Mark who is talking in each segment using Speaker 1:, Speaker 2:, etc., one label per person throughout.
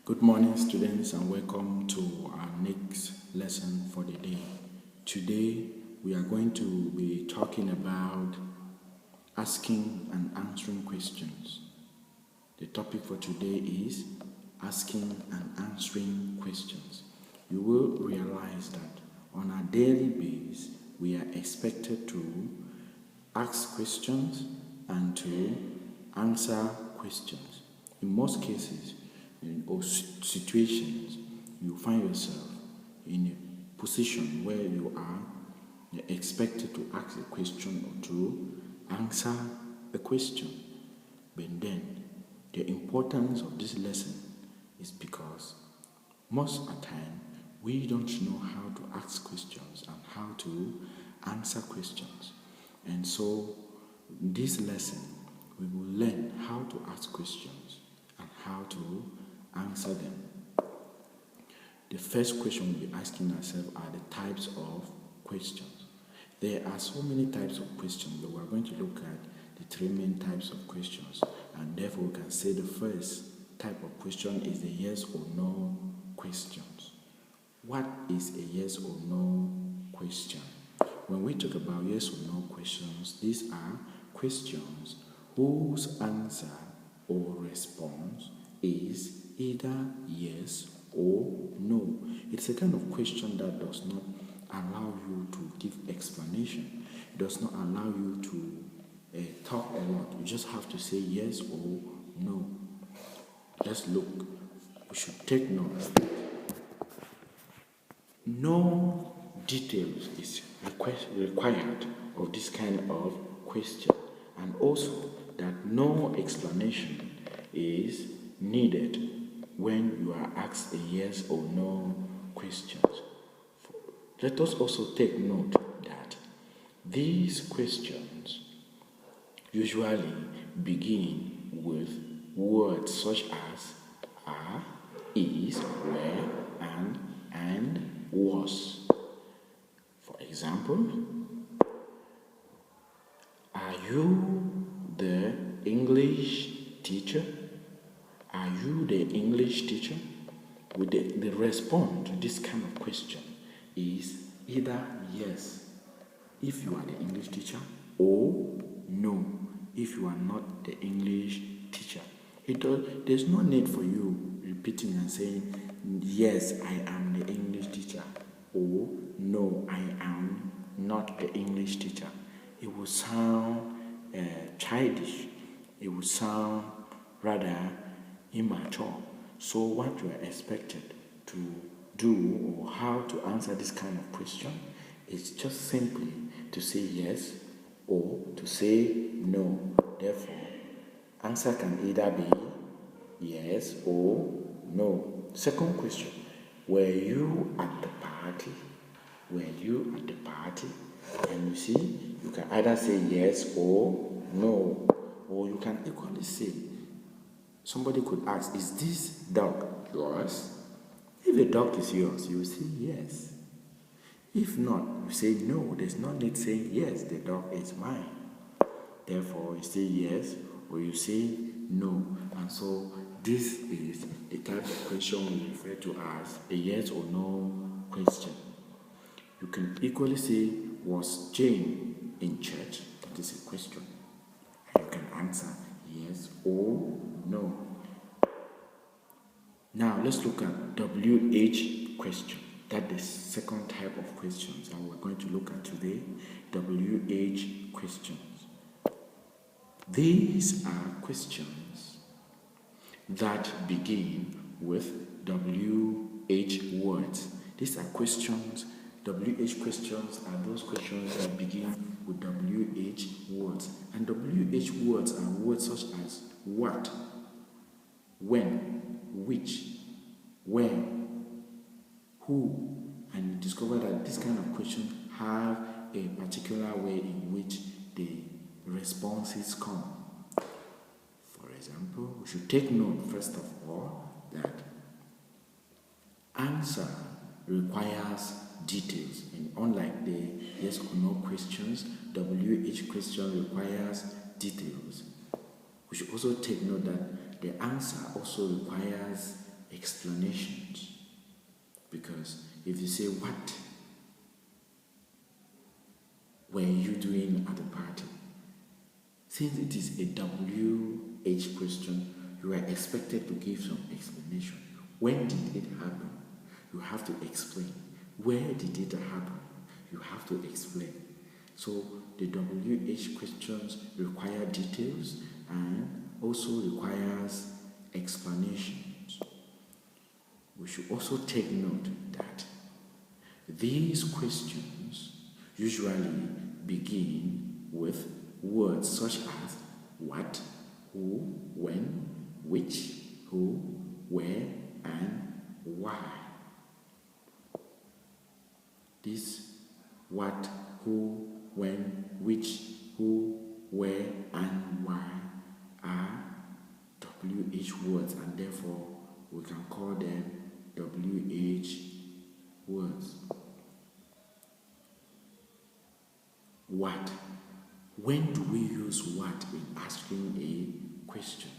Speaker 1: Good morning, students, and welcome to our next lesson for the day. Today, we are going to be talking about asking and answering questions. The topic for today is asking and answering questions. You will realize that on a daily basis, we are expected to ask questions and to answer questions. In most cases, or situations, you find yourself in a position where you are expected to ask a question or to answer a question. But then, the importance of this lesson is because most of the time, we don't know how to ask questions and how to answer questions. And so, in this lesson, we will learn how to ask questions and how to answer them. The first question we'll be asking ourselves are the types of questions. There are so many types of questions, but we're going to look at the three main types of questions. And therefore, we can say the first type of question is the yes or no questions. What is a yes or no question? When we talk about yes or no questions, these are questions whose answer or response is either yes or no. It's a kind of question that does not allow you to give explanation. It does not allow you to talk a lot. You just have to say yes or no. Let's look. We should take note. No details is required of this kind of question, and also that no explanation is needed when you are asked a yes or no questions. Let us also take note that these questions usually begin with words such as are, is, were, and was. For example, are you the English teacher? Are you the English teacher? With the response to this kind of question is either yes, if you are the English teacher, or no, if you are not the English teacher. There's no need for you repeating and saying, yes, I am the English teacher, or no, I am not the English teacher. It will sound childish. It will sound rather immature. So what you are expected to do or how to answer this kind of question is just simply to say yes or to say no. Therefore, answer can either be yes or no. Second question, were you at the party? Were you at the party? And you see, you can either say yes or no. Or you can equally say, somebody could ask, is this dog yours? If the dog is yours, you will say yes. If not, you say no. There's no need saying yes, the dog is mine. Therefore, you say yes or you say no. And so, this is the type of question we refer to as a yes or no question. You can equally say, was Jane in church? That is a question. And you can answer yes or no. Now let's look at WH question. That's the second type of questions, and we're going to look at today WH questions. These are questions that begin with WH words. These are questions. WH questions are those questions that begin with WH words. And WH words are words such as what, when, which, where, who, and you discover that this kind of questions have a particular way in which the responses come. For example, we should take note, first of all, that answer requires details, and unlike the yes or no questions, WH question requires details. We should also take note that the answer also requires explanations. Because if you say, what were you doing at the party? Since it is a WH question, you are expected to give some explanation. When did it happen? You have to explain. Where did it happen? You have to explain. So the WH questions require details and also requires explanations. We should also take note that these questions usually begin with words such as what, who, when, which, who, where, and why. This what, who, when, which, who, where, and why are WH words, and therefore we can call them WH words. What? When do we use what in asking a question?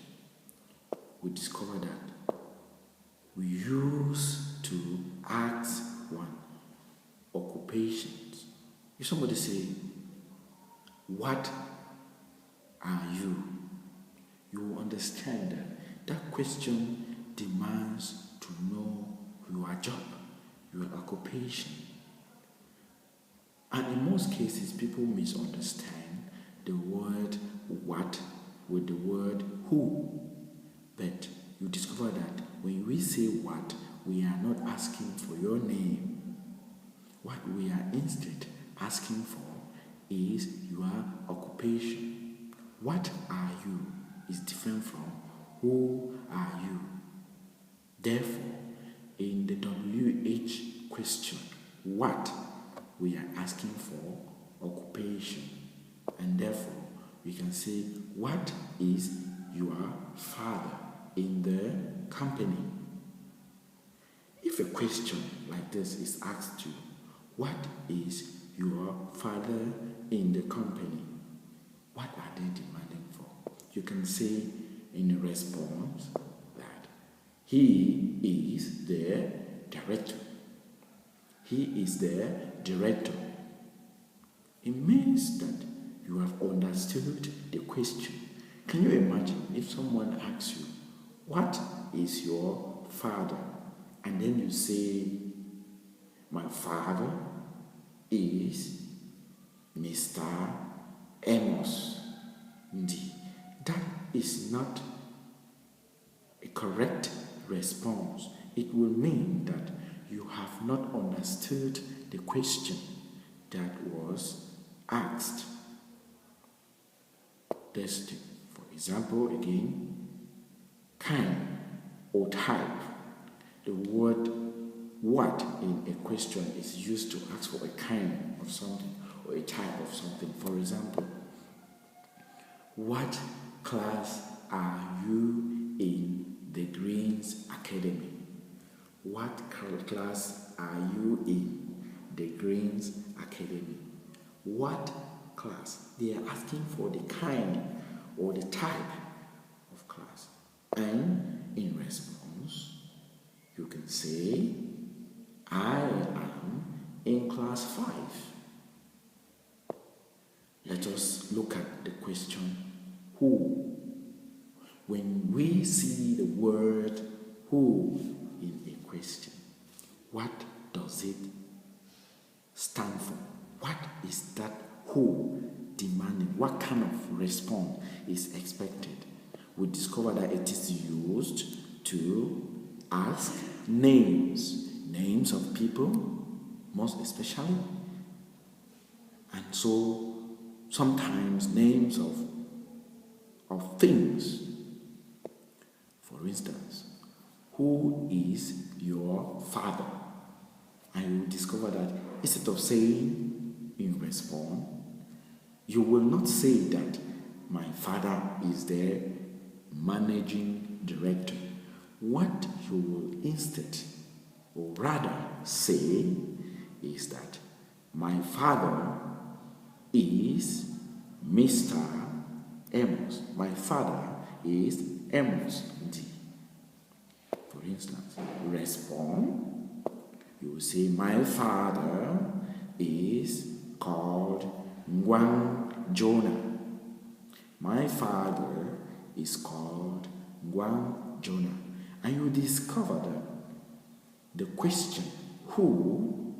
Speaker 1: We discover that we use to ask one occupations. If somebody say, what are you? You will understand that that question demands to know your job, your occupation. And in most cases, people misunderstand the word what with the word who. But you discover that when we say what, we are not asking for your name. What we are instead asking for is your occupation. What are you is different from who are you. Therefore, in the WH question, what, we are asking for occupation. And therefore, we can say, what is your father in the company? If a question like this is asked you, what is your father in the company? What are they demanding for? You can say in a response that he is the director. He is the director. It means that you have understood the question. Can you imagine if someone asks you, what is your father? And then you say, my father is Mr. Amos Ndi. That is not a correct response. It will mean that you have not understood the question that was asked. Testing. For example, again, kind or type. The word what in a question is used to ask for a kind of something or a type of something. For example, what class are you in the Greens Academy? What class are you in the Greens Academy? What class? They are asking for the kind or the type of class. And in response, you can say, I am in class 5. Let us look at the question, who. When we see the word who in a question, what does it stand for? What is that who demanding? What kind of response is expected? We discover that it is used to ask names of people, most especially, and so sometimes names of things. For instance, who is your father? And you discover that instead of saying in response, you will not say that my father is the managing director. What you will instead, or rather say, is that my father is Mr. Amos. My father is Amos D. For For instance, respond. You will say, my father is called Ngwan Jonah. My father is called Ngwan Jonah. And you discover that the question who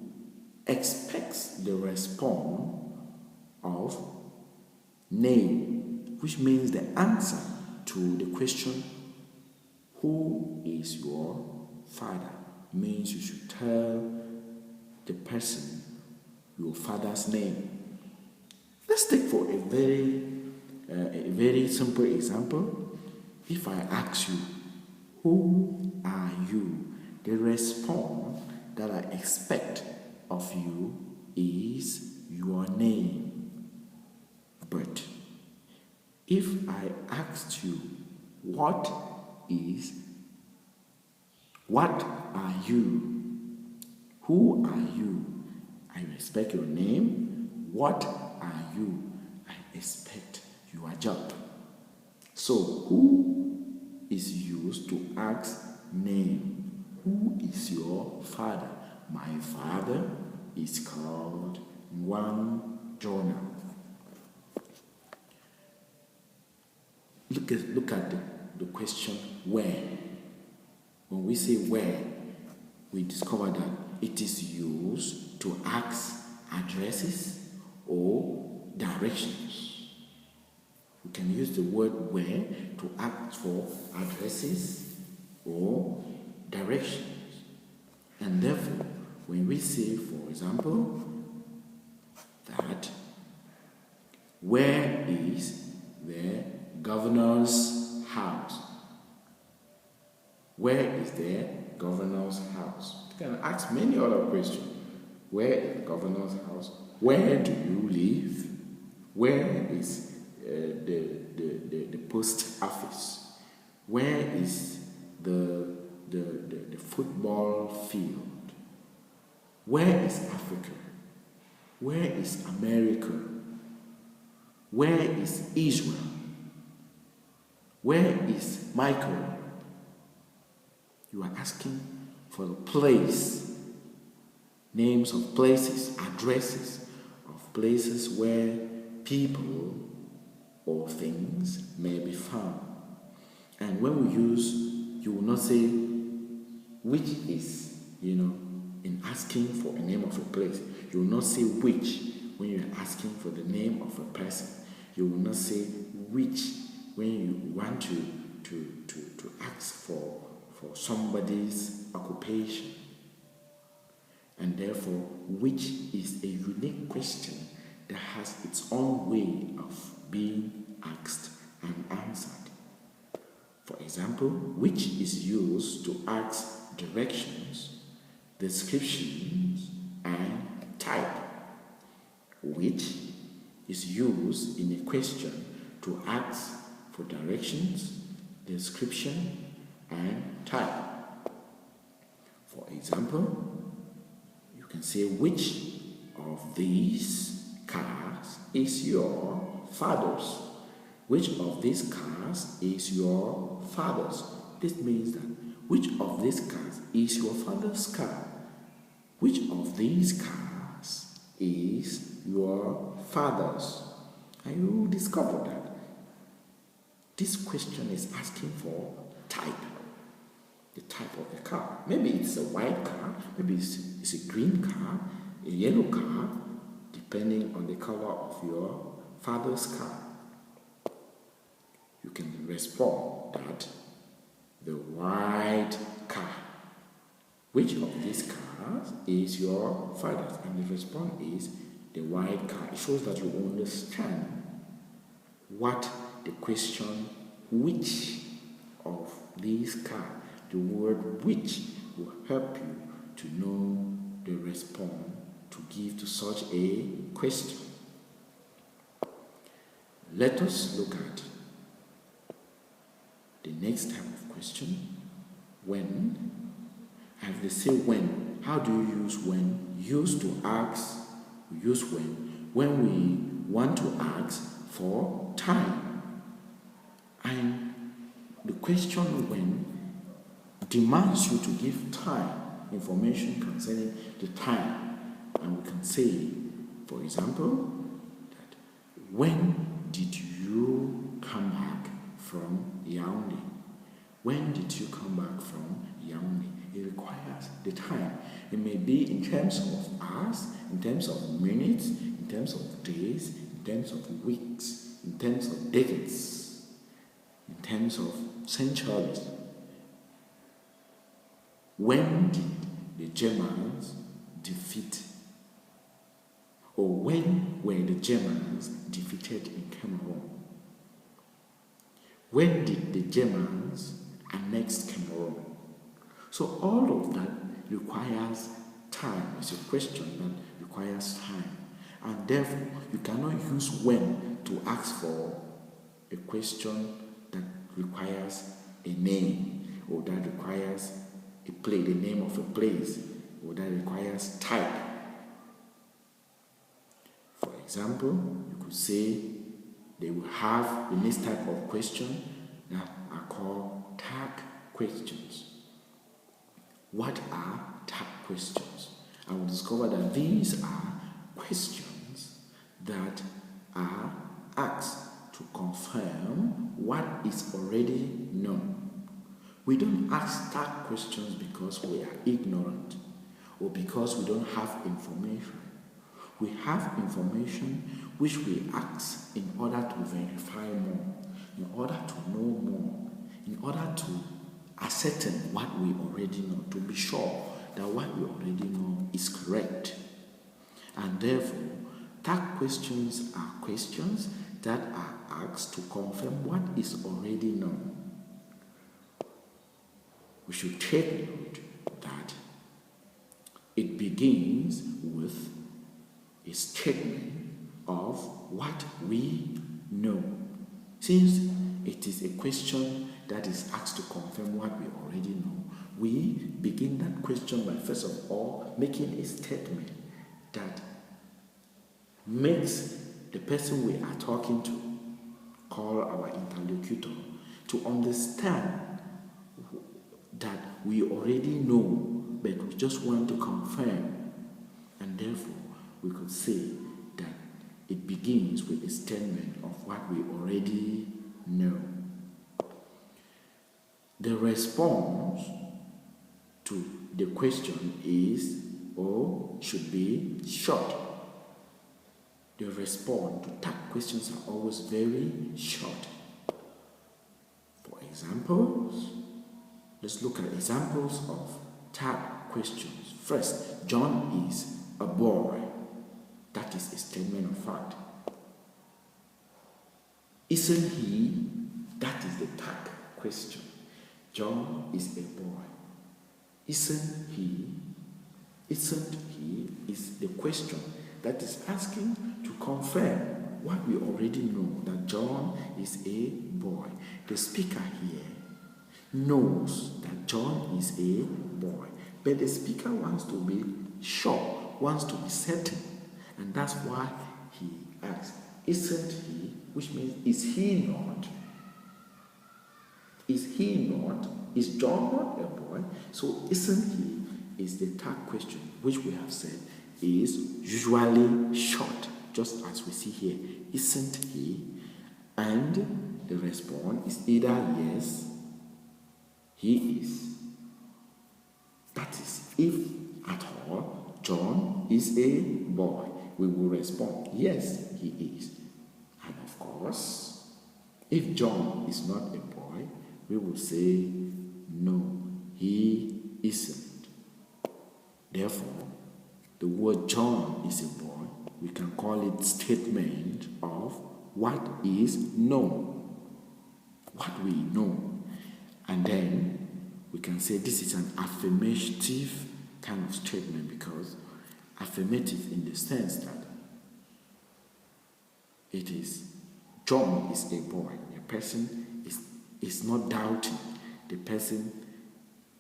Speaker 1: expects the response of name, which means the answer to the question who is your father, means you should tell the person your father's name. Let's take for a very simple example. If I ask you, who are you? The response that I expect of you is your name. But if I asked you, what are you? Who are you? I expect your name. What are you? I expect your job. So, who is used to ask name? Who is your father? My father is called Ngwan Jonah. Look at the question where. When we say where, we discover that it is used to ask addresses or directions. We can use the word where to ask for addresses or directions. And therefore, when we say, for example, that where is the governor's house? Where is the governor's house? You can ask many other questions. Where is the governor's house? Where do you live? Where is the post office? Where is the football field? Where is Africa? Where is America? Where is Israel? Where is Michael? You are asking for the place, names of places, addresses of places where people or things may be found. And when we use, you will not say which is, in asking for a name of a place. You will not say which when you are asking for the name of a person. You will not say which when you want to ask for somebody's occupation. And therefore, which is a unique question that has its own way of being asked and answered. For example, which is used to ask directions, descriptions, and type. Which is used in a question to ask for directions, description, and type. For example, you can say, which of these cars is your father's? Which of these cars is your father's? This means that which of these cars is your father's car? Which of these cars is your father's? And you discover that this question is asking for type. The type of the car. Maybe it's a white car, maybe it's a green car, a yellow car, depending on the color of your father's car. You can respond that the white car. Which of these cars is your father's? And the response is the white car. It shows that you understand what the question, which of these cars. The word which will help you to know the response to give to such a question. Let us look at the next type of question. When. If they say when, how do you use when? Used to ask, we use when we want to ask for time. And the question when demands you to give time, information concerning the time. And we can say, for example, that when did you come back from Yaoundé? When did you come back from Yaoundé? It requires the time. It may be in terms of hours, in terms of minutes, in terms of days, in terms of weeks, in terms of decades, in terms of centuries. When did the Germans defeat, or when were the Germans defeated in Cameroon? When did the Germans annex Cameroon? So all of that requires time. It's a question that requires time. And therefore, you cannot use when to ask for a question that requires a name, or that requires a place, the name of a place, or that requires type. For example, you could say they will have the next type of question that are called tag questions. What are tag questions? I will discover that these are questions that are asked to confirm what is already known. We don't ask tag questions because we are ignorant or because we don't have information. We have information which we ask in order to verify more, in order to know more, in order to ascertain what we already know, to be sure that what we already know is correct. And therefore, tag questions are questions that are asked to confirm what is already known. We should take note that it begins with a statement of what we know. Since it is a question that is asked to confirm what we already know, we begin that question by first of all making a statement that makes the person we are talking to, call our interlocutor, to understand that we already know, but we just want to confirm. And therefore, we could say that it begins with a statement of what we already know. The response to the question is or should be short. The response to tag questions are always very short. For examples, let's look at examples of tag questions. First, John is a boy. That is a statement of fact. Isn't he? That is the tag question. John is a boy. Isn't he? Isn't he is the question that is asking to confirm what we already know, that John is a boy. The speaker here knows that John is a boy, but the speaker wants to be sure, wants to be certain, and that's why he asks, isn't he? Which means, is he not? Is he not? Is John not a boy? So isn't he is the tag question, which we have said is usually short, just as we see here. Isn't he? And the response is either yes, he is. That is, if at all John is a boy, we will respond, yes, he is. And of course, if John is not a boy, we will say, no, he isn't. Therefore, the word John is a boy, we can call it statement of what is known, what we know. And then we can say this is an affirmative kind of statement, because affirmative in the sense that it is John is a boy. A person is not doubting. The person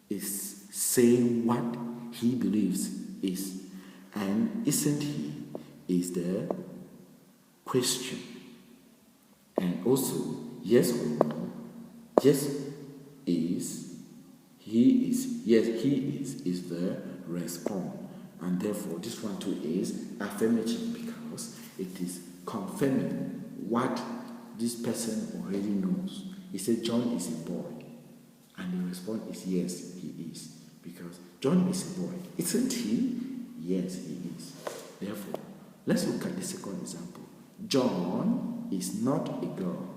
Speaker 1: is saying what he believes is. And isn't he is the question. And also, yes or no. Yes is He is. Yes, he is the response. And therefore, this one too is affirmative because it is confirming what this person already knows. He said John is a boy. And the response is yes, he is. Because John is a boy. Isn't he? Yes, he is. Therefore, let's look at the second example. John is not a girl.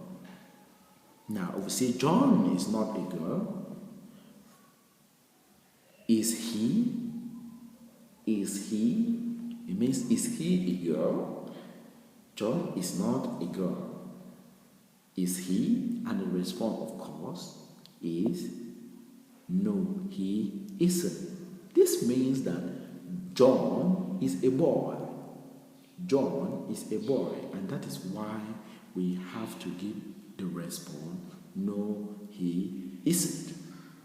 Speaker 1: Now, if we say John is not a girl, is he? Is he? It means, is he a girl? John is not a girl. Is he? And the response, of course, is no, he isn't. This means that John is a boy. John is a boy, and that is why we have to give the response, no, he isn't.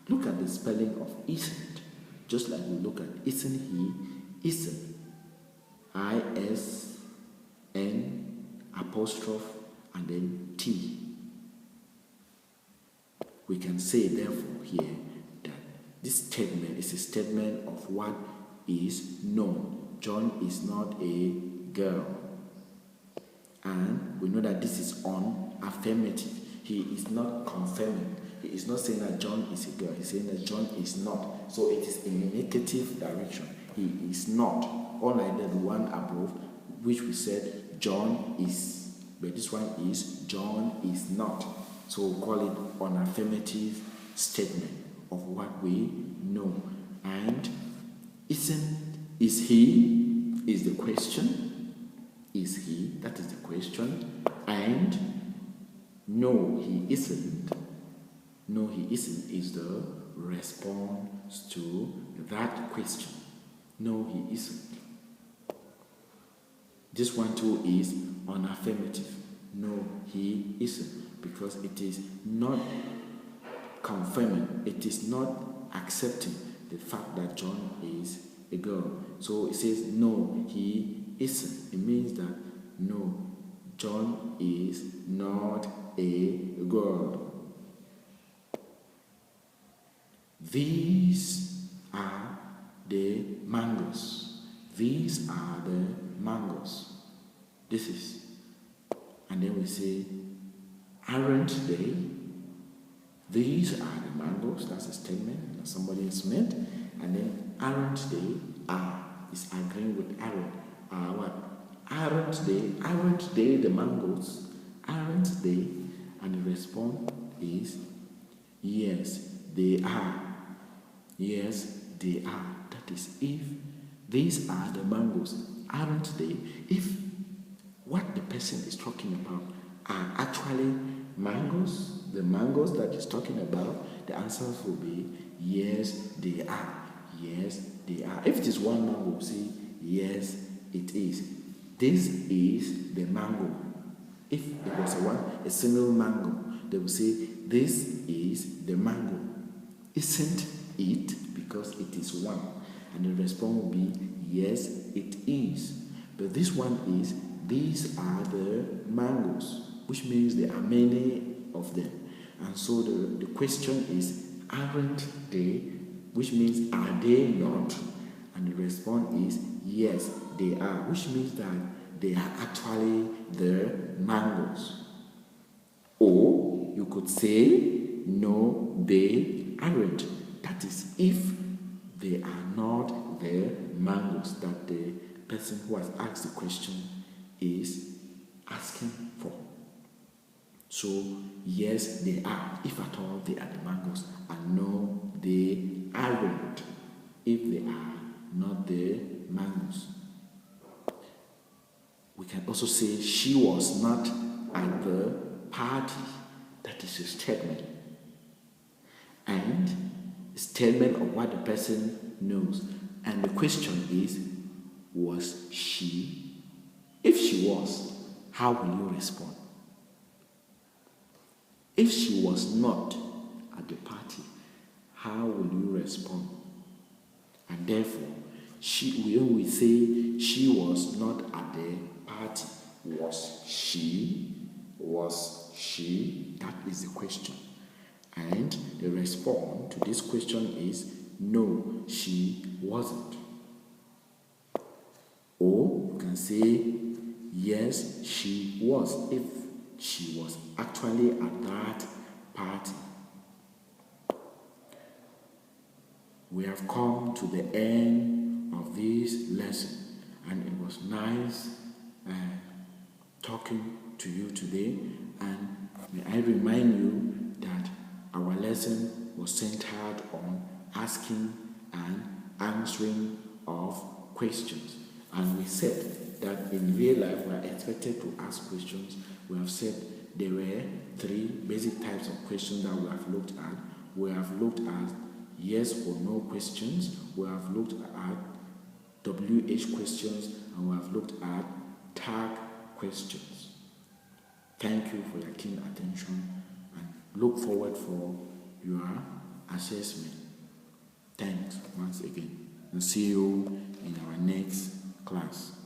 Speaker 1: Look at the spelling of isn't, just like we look at isn't he, isn't. I-S-N apostrophe and then T. We can say therefore here that this statement is a statement of what is known. John is not a girl. And we know that this is unaffirmative. He is not confirming. He is not saying that John is a girl. He's saying that John is not. So it is in a negative direction. He is not. Unlike the one above, which we said John is. But this one is John is not. So we call it an affirmative statement of what we know. And is he is the question. Is he? That is the question. And no, he isn't. No, he isn't is the response to that question. No, he isn't. This one too is an affirmative. No, he isn't. Because it is not confirming, it is not accepting the fact that John is a girl. So it says, no, he isn't. It means that, no, John is not a girl. These are the mangoes. These are the mangoes. This is. And then we say, aren't they? These are the mangoes. That's a statement that somebody has made. And then, aren't they? Are is agreeing with aren't. What? Aren't they? Aren't they the mangoes? Aren't they? And the response is, yes, they are. Yes, they are. That is, if these are the mangoes, aren't they? If what the person is talking about are actually mangoes, the mangoes that he's talking about, the answers will be yes, they are. Yes, they are. If it is one mango, we'll say yes, it is. This is the mango. If it was a single mango, they will say this is the mango. Isn't it? Because it is one. And the response will be yes, it is. But this one is these are the mangoes, which means there are many of them. And so the question is, aren't they? Which means, are they not? And the response is, yes, they are. Which means that they are actually the mangoes. Or you could say, no, they aren't. That is, if they are not the mangoes that the person who has asked the question is asking for. So, yes, they are, if at all they are the mangoes, and no, they aren't, if they are not the mangoes. We can also say, she was not at the party. That is a statement. And a statement of what the person knows. And the question is, was she? If she was, how will you respond? If she was not at the party, how will you respond? And therefore, when we say she was not at the party, was she? Was she? That is the question. And the response to this question is no, she wasn't. Or you can say yes, she was, if she was actually at that party. We have come to the end of this lesson, and it was nice talking to you today. And may I remind you that our lesson was centered on asking and answering of questions. And we said that in real life we are expected to ask questions. We have said there were 3 basic types of questions that we have looked at. We have looked at yes or no questions, we have looked at WH questions, and we have looked at tag questions. Thank you for your keen attention, and look forward for your assessment. Thanks once again, and see you in our next class.